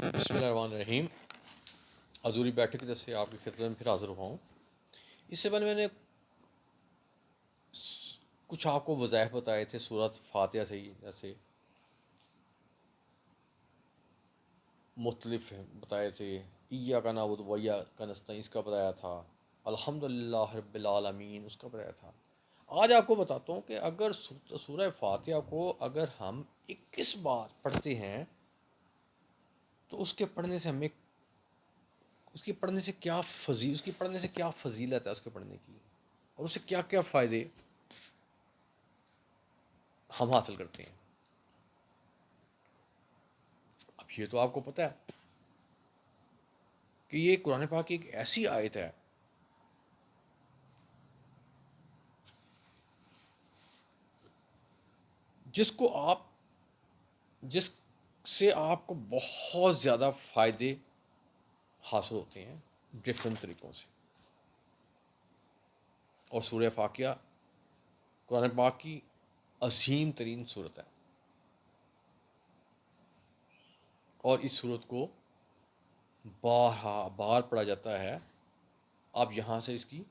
بسم اللہ الرحمن الرحیم. عذوری بیٹھک کی طرف سے آپ کی خدمت میں پھر حاضر ہوا ہوں. اس سے پہلے میں نے کچھ آپ کو وظائف بتائے تھے سورۃ فاتحہ سے ہی، جیسے مختلف بتائے تھے. ایاک نعبد و ایاک نستعین اس کا بتایا تھا. الحمد للہ رب العالمین اس کا بتایا تھا. آج آپ کو بتاتا ہوں کہ اگر سورہ فاتحہ کو اگر ہم 21 بار پڑھتے ہیں تو اس کے پڑھنے سے ہمیں اس کی پڑھنے سے کیا فضیلت ہے اس کے پڑھنے کی، اور اس سے کیا کیا فائدے ہم حاصل کرتے ہیں. اب یہ تو آپ کو پتہ ہے کہ یہ قرآن پاک کی ایک ایسی آیت ہے جس سے آپ کو بہت زیادہ فائدے حاصل ہوتے ہیں ڈفرینٹ طریقوں سے. اور سورہ فاتحہ قرآن پاک کی عظیم ترین صورت ہے، اور اس صورت کو بار پڑھا جاتا ہے. آپ یہاں سے اس کی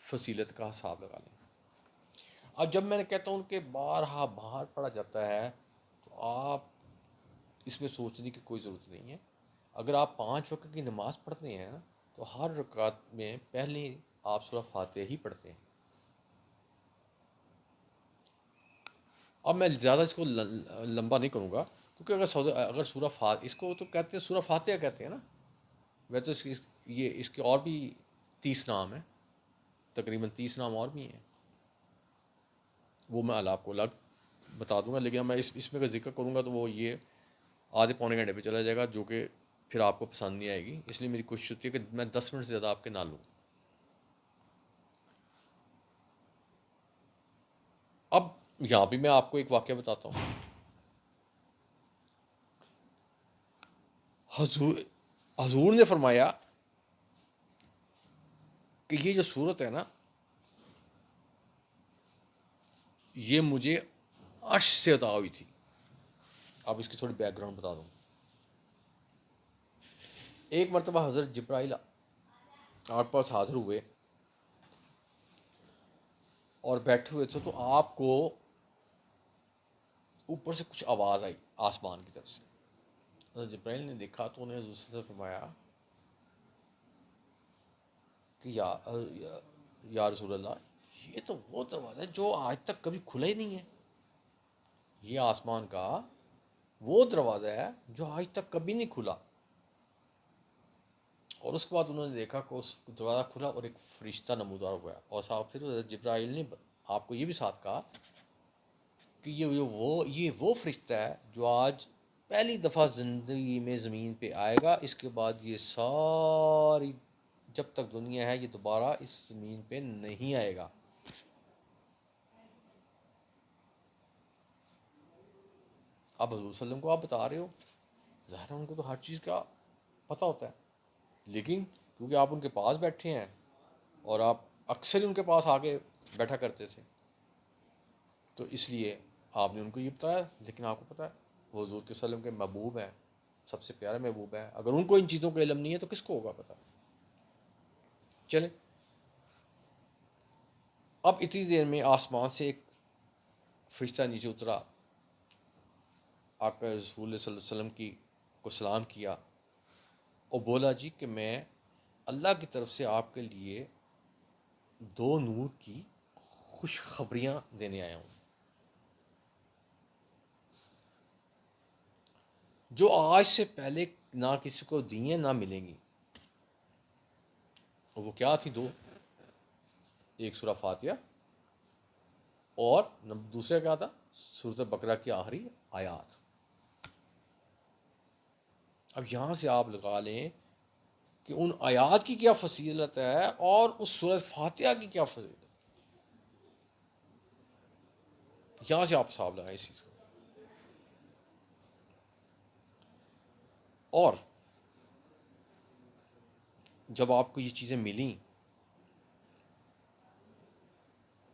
فضیلت کا حساب لگا لیں. اب جب میں نے کہتا ہوں کہ بار پڑھا جاتا ہے تو آپ اس میں سوچنے کی کوئی ضرورت نہیں ہے. اگر آپ 5 وقت کی نماز پڑھتے ہیں تو ہر رکعت میں پہلے آپ سورہ فاتحہ ہی پڑھتے ہیں. اب میں زیادہ اس کو لمبا نہیں کروں گا، کیونکہ اگر سورہ فاتحہ اس کو تو کہتے ہیں، سورہ فاتحہ کہتے ہیں نا. میں تو اس کے اور بھی 30 نام ہیں، تقریباً 30 نام اور بھی ہیں. وہ میں آپ کو الگ بتا دوں گا، لیکن میں اس میں اگر ذکر کروں گا تو وہ یہ آدھے پونے گھنٹے پہ چلا جائے گا، جو کہ پھر آپ کو پسند نہیں آئے گی. اس لیے میری کوشش ہوتی ہے کہ میں 10 منٹ سے زیادہ آپ کے نہ لوں. اب یہاں بھی میں آپ کو ایک واقعہ بتاتا ہوں. حضور نے فرمایا کہ یہ جو صورت ہے نا، یہ مجھے عرش سے عطا ہوئی تھی. اب اس کی تھوڑی بیک گراؤنڈ بتا دوں. ایک مرتبہ حضرت جبرائیل آپ پاس حاضر ہوئے اور بیٹھے ہوئے تھے، تو آپ کو اوپر سے کچھ آواز آئی آسمان کی طرف سے. حضرت جبرائیل نے دیکھا تو انہیں حضور سے فرمایا کہ یا رسول اللہ، یہ تو وہ دروازہ ہے جو آج تک کبھی کھلا ہی نہیں ہے. یہ آسمان کا وہ دروازہ ہے جو آج تک کبھی نہیں کھلا. اور اس کے بعد انہوں نے دیکھا کہ اس دروازہ کھلا اور ایک فرشتہ نمودار ہوا ہے. اور صاحب پھر حضرت جبرائیل نے آپ کو یہ بھی ساتھ کہا کہ یہ وہ فرشتہ ہے جو آج پہلی دفعہ زندگی میں زمین پہ آئے گا. اس کے بعد یہ ساری جب تک دنیا ہے یہ دوبارہ اس زمین پہ نہیں آئے گا. اب حضور صلی اللہ علیہ وسلم کو آپ بتا رہے ہو، ظاہر ہے ان کو تو ہر چیز کا پتہ ہوتا ہے، لیکن کیونکہ آپ ان کے پاس بیٹھے ہیں اور آپ اکثر ہی ان کے پاس آگے بیٹھا کرتے تھے، تو اس لیے آپ نے ان کو یہ بتایا. لیکن آپ کو پتہ ہے وہ حضور کے وسلم کے محبوب ہیں، سب سے پیارے محبوب ہیں. اگر ان کو ان چیزوں کا علم نہیں ہے تو کس کو ہوگا پتہ. چلیں، اب اتنی دیر میں آسمان سے ایک فرشتہ نیچے اترا، آقا رسول صلی اللہ علیہ وسلم کو سلام کیا اور بولا جی کہ میں اللہ کی طرف سے آپ کے لیے 2 نور کی خوشخبریاں دینے آیا ہوں جو آج سے پہلے نہ کسی کو دی ہیں نہ ملیں گی. اور وہ کیا تھی 2؟ ایک سورہ فاتحہ اور دوسرا کیا تھا؟ سورۃ بقرہ کی آخری آیات. اب یہاں سے آپ لگا لیں کہ ان آیات کی کیا فضیلت ہے اور اس سورۃ فاتحہ کی کیا فضیلت ہے. یہاں سے آپ حساب لگائیں اس چیز کا. اور جب آپ کو یہ چیزیں ملیں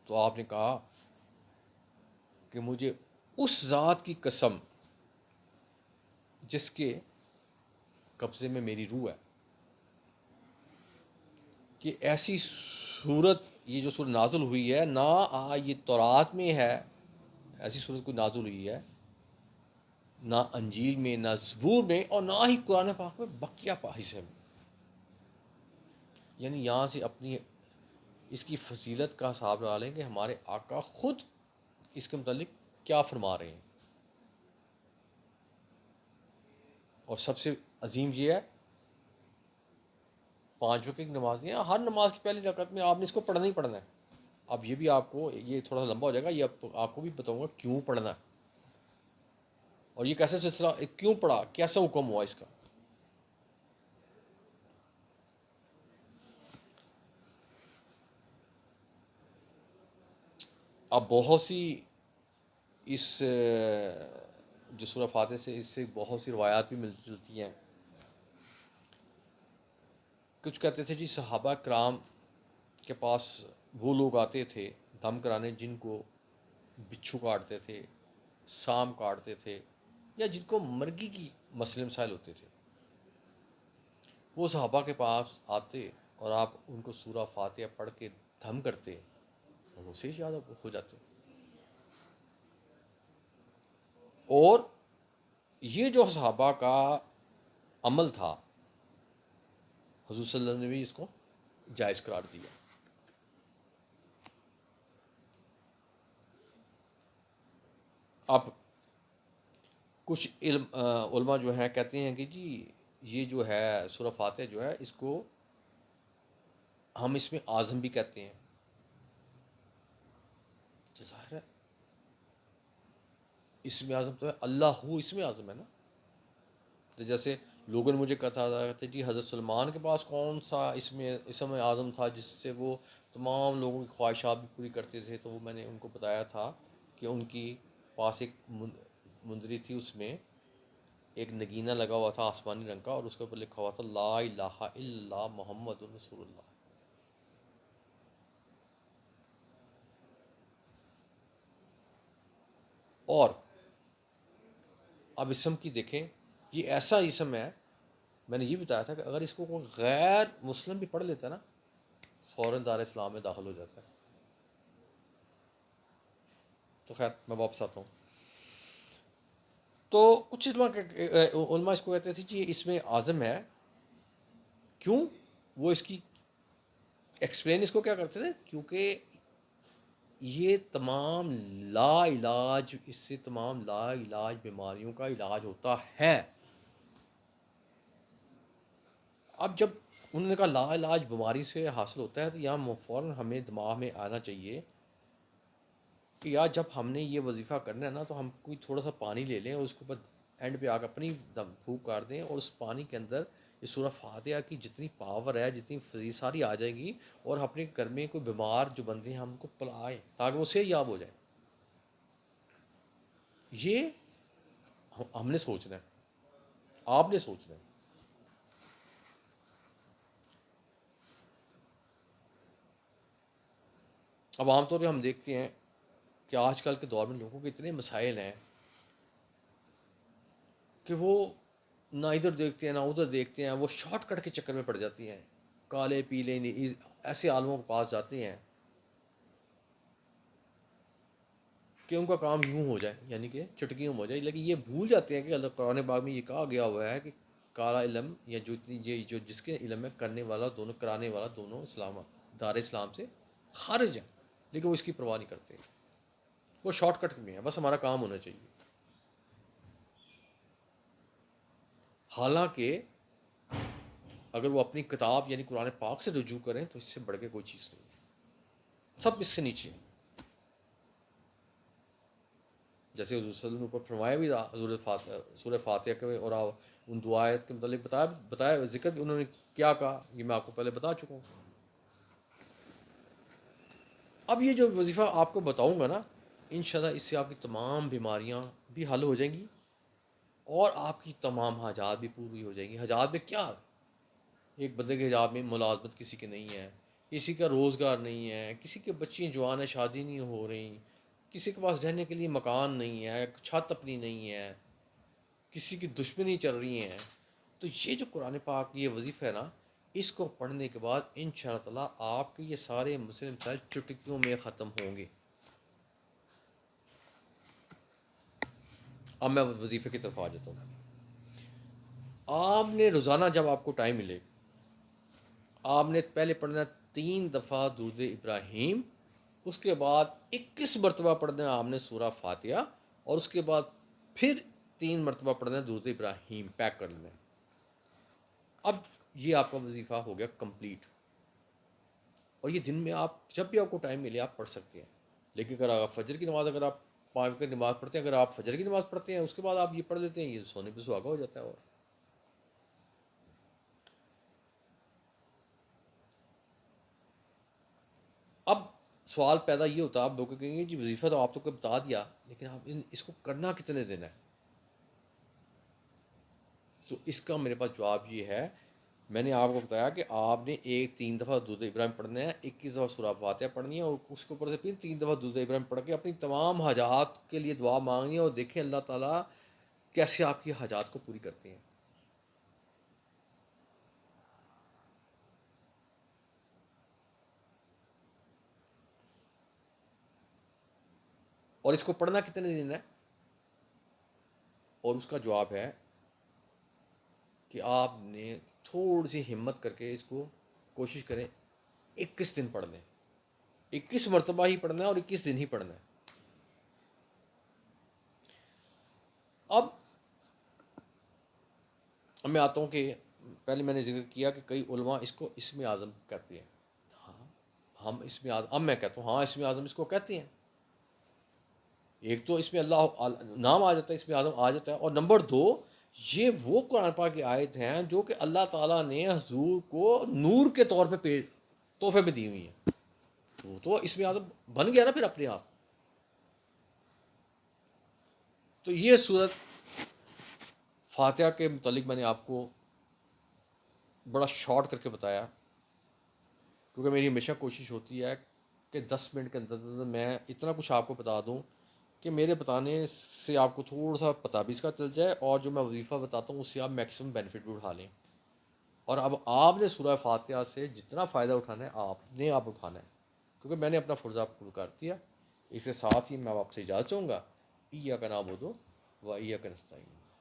تو آپ نے کہا کہ مجھے اس ذات کی قسم جس کے قبضے میں میری روح ہے. کہ ایسی صورت یہ جو صورت نازل ہوئی ہے نہ یہ تورات میں ہے، ایسی صورت کوئی نازل ہوئی ہے نہ انجیل میں، نہ زبور میں، اور نہ ہی قرآن پاک میں بقیہ حصے میں. یعنی یہاں سے اپنی اس کی فضیلت کا حساب لگا لیں کہ ہمارے آقا خود اس کے متعلق کیا فرما رہے ہیں. اور سب سے عظیم یہ ہے 5 وقت کی نماز نہیں ہے، ہر نماز کی پہلی رکعت میں آپ نے اس کو پڑھنا ہی پڑھنا ہے. اب یہ بھی آپ کو یہ تھوڑا سا لمبا ہو جائے گا، یہ آپ کو بھی بتاؤں گا کیوں پڑھنا ہے اور یہ کیسے سلسلہ کیوں پڑھا، کیسا حکم ہوا اس کا. اب بہت سی اس جو سورہ فاتحہ سے اس سے بہت سی روایات بھی مل جلتی ہیں. کچھ کہتے تھے جی صحابہ کرام کے پاس وہ لوگ آتے تھے دم کرانے جن کو بچھو کاٹتے تھے، سام کاٹتے تھے، یا جن کو مرگی کی مسئلے مسائل ہوتے تھے. وہ صحابہ کے پاس آتے اور آپ ان کو سورہ فاتحہ پڑھ کے دم کرتے اور اسے ہی یاد ہو جاتے. اور یہ جو صحابہ کا عمل تھا حضور صلی اللہ علیہ وسلم نے بھی اس کو جائز قرار دیا. اب کچھ علماء جو ہیں کہتے ہیں کہ جی یہ جو ہے سورہ فاتحہ جو ہے اس کو ہم اس میں اعظم بھی کہتے ہیں. تو ظاہر ہے اس میں اعظم تو ہے، اللہ ہو اس میں اعظم ہے نا. تو جیسے لوگوں نے مجھے کہا تھا جی حضرت سلمان کے پاس کون سا اس میں اسم اعظم تھا جس سے وہ تمام لوگوں کی خواہشات بھی پوری کرتے تھے. تو وہ میں نے ان کو بتایا تھا کہ ان کی پاس ایک منظری تھی، اس میں ایک نگینہ لگا ہوا تھا آسمانی رنگ کا، اور اس کے اوپر لکھا ہوا تھا لا الہ الا اللہ محمد رسول اللہ. اور اب اسم کی دیکھیں، یہ ایسا اسم ہے، میں نے یہ بتایا تھا کہ اگر اس کو کوئی غیر مسلم بھی پڑھ لیتا ہے نا فوراً دار اسلام میں داخل ہو جاتا ہے. تو خیر میں واپس آتا ہوں. تو کچھ علماء اس کو کہتے تھے جی اس میں اعظم ہے. کیوں؟ وہ اس کی ایکسپلین اس کو کیا کرتے تھے، کیونکہ یہ تمام لا علاج، اس سے تمام لا علاج بیماریوں کا علاج ہوتا ہے. اب جب انہوں نے کہا لا علاج بیماری سے حاصل ہوتا ہے تو یہاں فوراً ہمیں دماغ میں آنا چاہیے کہ یار جب ہم نے یہ وظیفہ کرنا ہے نا تو ہم کوئی تھوڑا سا پانی لے لیں اور اس کے اوپر اینڈ پہ آ کے اپنی دم پھونک کر دیں، اور اس پانی کے اندر یہ سورہ فاتحہ کی جتنی پاور ہے، جتنی فضیلت ساری آ جائے گی، اور اپنے گھر میں کوئی بیمار جو بندے ہیں ہم کو پلائیں تاکہ وہ صحت یاب ہو جائے. یہ ہم نے سوچنا ہے، آپ نے سوچنا ہے. اب عام طور پہ ہم دیکھتے ہیں کہ آج کل کے دور میں لوگوں کے اتنے مسائل ہیں کہ وہ نہ ادھر دیکھتے ہیں نہ ادھر دیکھتے ہیں، وہ شارٹ کٹ کے چکر میں پڑ جاتی ہیں. کالے پیلے ایسے عالموں کے پاس جاتے ہیں کہ ان کا کام یوں ہو جائے، یعنی کہ چٹکیوں میں ہو جائے، لیکن یہ بھول جاتے ہیں کہ اللہ قرآن پاک میں یہ کہا گیا ہوا ہے کہ کالا علم یا جو جس کے علم ہے کرنے والا دونوں، کرانے والا دونوں اسلام دار اسلام سے خارج ہے. لیکن وہ اس کی پرواہ نہیں کرتے، وہ شارٹ کٹ میں ہے، بس ہمارا کام ہونا چاہیے. حالانکہ اگر وہ اپنی کتاب یعنی قرآن پاک سے رجوع کریں تو اس سے بڑھ کے کوئی چیز نہیں ہے، سب اس سے نیچے ہیں. جیسے حضور صلی اللہ علیہ وسلم پر فرمایا بھی تھا حضور سورہ فاتحہ کے اور ان دعائت کے متعلق بتایا ذکر بھی انہوں نے کیا کہا، یہ میں آپ کو پہلے بتا چکا ہوں. اب یہ جو وظیفہ آپ کو بتاؤں گا نا انشاءاللہ اس سے آپ کی تمام بیماریاں بھی حل ہو جائیں گی اور آپ کی تمام حاجات بھی پوری ہو جائیں گی. حاجات میں کیا، ایک بندے کے حجاب میں ملازمت کسی کے نہیں ہے، کسی کا روزگار نہیں ہے، کسی کے بچیاں جوان ہیں شادی نہیں ہو رہی، کسی کے پاس رہنے کے لیے مکان نہیں ہے، چھت اپنی نہیں ہے، کسی کی دشمنی چل رہی ہیں. تو یہ جو قرآن پاک یہ وظیفہ ہے نا، اس کو پڑھنے کے بعد انشاءاللہ تعالیٰ آپ کے یہ سارے مسئلے مسائل چٹکیوں میں ختم ہوں گے. اب میں وظیفے کی طرف آ جاتا ہوں. آپ نے روزانہ جب آپ کو ٹائم ملے، آپ نے پہلے پڑھنا 3 دفعہ درود ابراہیم، اس کے بعد 21 مرتبہ پڑھنا ہے آپ نے سورہ فاتحہ، اور اس کے بعد پھر 3 مرتبہ پڑھنا ہے درود ابراہیم، پیک کر لینا ہے. اب یہ آپ کا وظیفہ ہو گیا کمپلیٹ. اور یہ دن میں آپ جب بھی آپ کو ٹائم ملے آپ پڑھ سکتے ہیں. لیکن اگر آپ فجر کی نماز، اگر آپ 5 کی نماز پڑھتے ہیں، اگر آپ فجر کی نماز پڑھتے ہیں اس کے بعد آپ یہ پڑھ لیتے ہیں، یہ سونے پہ سہاگا ہو جاتا ہے. اور اب سوال پیدا یہ ہوتا ہے، آپ لوگ کہیں گے جی وظیفہ تو آپ تو کو بتا دیا، لیکن آپ اس کو کرنا کتنے دن ہے؟ تو اس کا میرے پاس جواب یہ ہے، میں نے آپ کو بتایا کہ آپ نے 3 دفعہ درود ابراہیم پڑھنا ہے، 21 دفعہ سورہ فاتحہ پڑھنی ہے، اور اس کے اوپر سے پھر 3 دفعہ درود ابراہیم پڑھ کے اپنی تمام حاجات کے لیے دعا مانگنی ہے، اور دیکھیں اللہ تعالیٰ کیسے آپ کی حاجات کو پوری کرتے ہیں. اور اس کو پڑھنا کتنے دن ہے؟ اور اس کا جواب ہے کہ آپ نے تھوڑی سی ہمت کر کے اس کو کوشش کریں 21 دن پڑھ لیں. 21 مرتبہ ہی پڑھنا ہے اور 21 دن ہی پڑھنا ہے. اب میں آتا ہوں کہ پہلے میں نے ذکر کیا کہ کئی علماء اس کو اسم اعظم کہتے ہیں. ہاں، ہم اسم اعظم، اب میں کہتا ہوں ہاں اسم اعظم اس کو کہتے ہیں. ایک تو اس میں اللہ نام آ جاتا ہے، اس میں اعظم آ جاتا ہے، اور نمبر 2 یہ وہ قرآن پاک کی آیت ہیں جو کہ اللہ تعالیٰ نے حضور کو نور کے طور پہ تحفے میں دی ہوئی ہیں. وہ تو اس میں اعظم بن گیا نا پھر اپنے آپ. تو یہ صورت فاتحہ کے متعلق میں نے آپ کو بڑا شارٹ کر کے بتایا، کیونکہ میری ہمیشہ کوشش ہوتی ہے کہ 10 منٹ کے اندر اندر میں اتنا کچھ آپ کو بتا دوں کہ میرے بتانے سے آپ کو تھوڑا سا پتہ بھی اس کا چل جائے، اور جو میں وظیفہ بتاتا ہوں اس سے آپ میکسیمم بینیفٹ بھی اٹھا لیں. اور اب آپ نے سورہ فاتحہ سے جتنا فائدہ اٹھانا ہے آپ اٹھانا ہے، کیونکہ میں نے اپنا فرض آپ کو کر دیا. اس کے ساتھ ہی میں آپ سے اجازت چاہوں گا. ایاک نعبد و ایاک نستعین.